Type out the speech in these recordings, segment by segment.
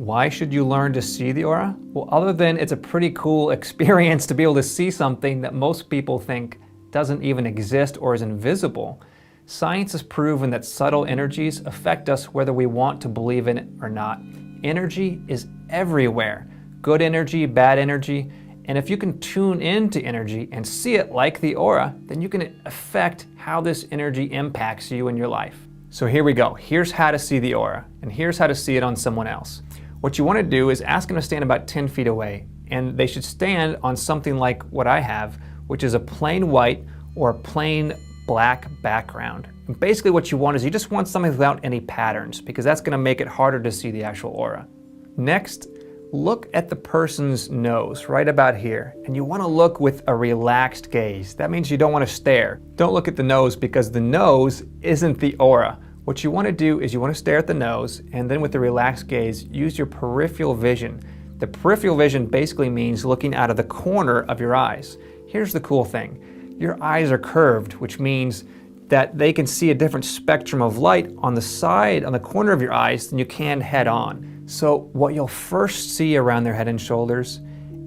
Why should you learn to see the aura? Well, other than it's a pretty cool experience to be able to see something that most people think doesn't even exist or is invisible, science has proven that subtle energies affect us whether we want to believe in it or not. Energy is everywhere. Good energy, bad energy. And if you can tune into energy and see it like the aura, then you can affect how this energy impacts you in your life. So here we go. Here's how to see the aura, and here's how to see it on someone else. What you want to do is ask them to stand about 10 feet away, and they should stand on something like what I have, which is a plain white or a plain black background. And basically what you want is you just want something without any patterns, because that's going to make it harder to see the actual aura. Next, look at the person's nose right about here, and you want to look with a relaxed gaze. That means you don't want to stare. Don't look at the nose, because the nose isn't the aura. What you want to do is you want to stare at the nose, and then with the relaxed gaze, use your peripheral vision. The peripheral vision basically means looking out of the corner of your eyes. Here's the cool thing. Your eyes are curved, which means that they can see a different spectrum of light on the side, on the corner of your eyes, than you can head on. So what you'll first see around their head and shoulders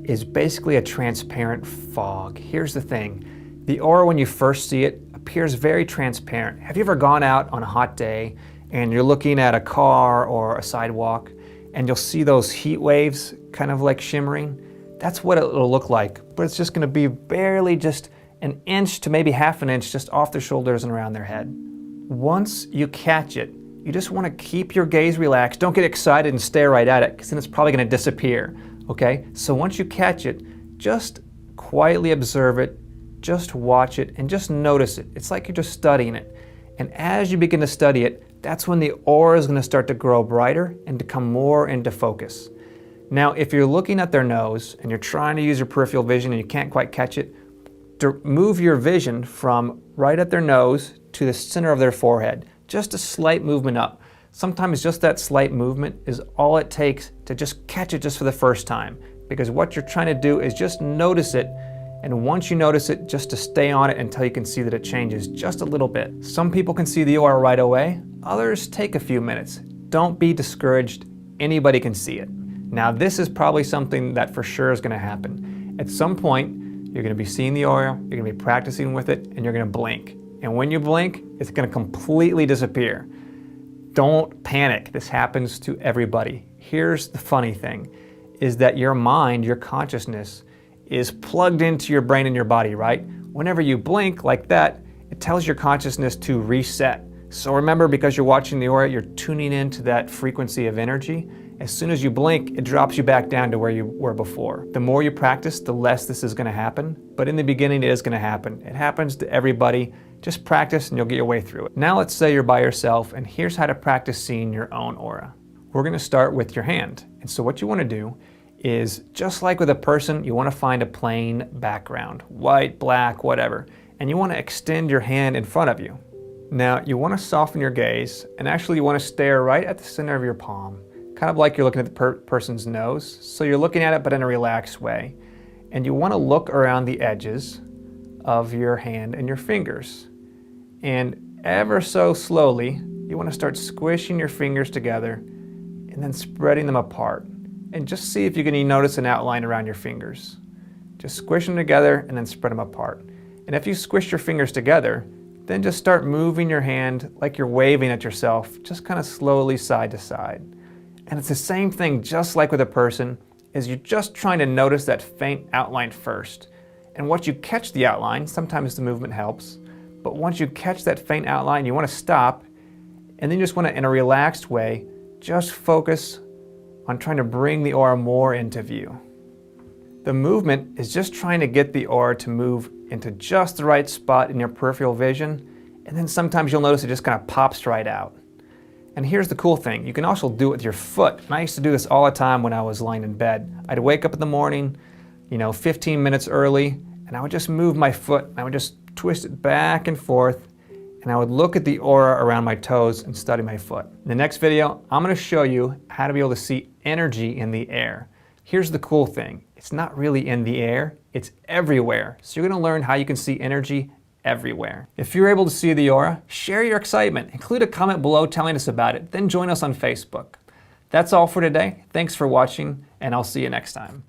is basically a transparent fog. Here's the thing. The aura, when you first see it, appears very transparent. Have you ever gone out on a hot day and you're looking at a car or a sidewalk and you'll see those heat waves kind of like shimmering? That's what it'll look like, but it's just going to be barely just an inch to maybe half an inch just off their shoulders and around their head. Once you catch it, you just want to keep your gaze relaxed. Don't get excited and stare right at it, because then it's probably going to disappear, okay? So once you catch it, just quietly observe it, just watch it, and just notice it. It's like you're just studying it. And as you begin to study it, that's when the aura is going to start to grow brighter and to come more into focus. Now, if you're looking at their nose and you're trying to use your peripheral vision and you can't quite catch it, to move your vision from right at their nose to the center of their forehead. Just a slight movement up. Sometimes just that slight movement is all it takes to just catch it just for the first time. Because what you're trying to do is just notice it, and once you notice it, just to stay on it until you can see that it changes just a little bit. Some people can see the aura right away, others take a few minutes. Don't be discouraged, anybody can see it. Now this is probably something that for sure is going to happen. At some point, you're going to be seeing the aura, you're going to be practicing with it, and you're going to blink. And when you blink, it's going to completely disappear. Don't panic. This happens to everybody. Here's the funny thing, is that your mind, your consciousness, is plugged into your brain and your body, right? Whenever you blink like that, it tells your consciousness to reset. So remember, because you're watching the aura, you're tuning into that frequency of energy. As soon as you blink, it drops you back down to where you were before. The more you practice, the less this is going to happen. But in the beginning, it is going to happen. It happens to everybody. Just practice and you'll get your way through it. Now let's say you're by yourself, and here's how to practice seeing your own aura. We're going to start with your hand. And so what you want to do is, just like with a person, you want to find a plain background, white, black, whatever. And you want to extend your hand in front of you. Now you want to soften your gaze, and actually you want to stare right at the center of your palm. Kind of like you're looking at the person's nose. So you're looking at it, but in a relaxed way. And you want to look around the edges of your hand and your fingers. And ever so slowly, you want to start squishing your fingers together and then spreading them apart. And just see if you can notice an outline around your fingers. Just squish them together and then spread them apart. And if you squish your fingers together, then just start moving your hand like you're waving at yourself, just kind of slowly side to side. And it's the same thing, just like with a person, is you're just trying to notice that faint outline first. And once you catch the outline, sometimes the movement helps, but once you catch that faint outline, you want to stop, and then you just want to, in a relaxed way, just focus on trying to bring the aura more into view. The movement is just trying to get the aura to move into just the right spot in your peripheral vision, and then sometimes you'll notice it just kind of pops right out. And here's the cool thing, you can also do it with your foot. And I used to do this all the time when I was lying in bed. I'd wake up in the morning, 15 minutes early, and I would just move my foot. I would just twist it back and forth, and I would look at the aura around my toes and study my foot. In the next video, I'm going to show you how to be able to see energy in the air. Here's the cool thing, it's not really in the air, it's everywhere. So you're going to learn how you can see energy everywhere. If you're able to see the aura, share your excitement. Include a comment below telling us about it, then join us on Facebook. That's all for today. Thanks for watching, and I'll see you next time.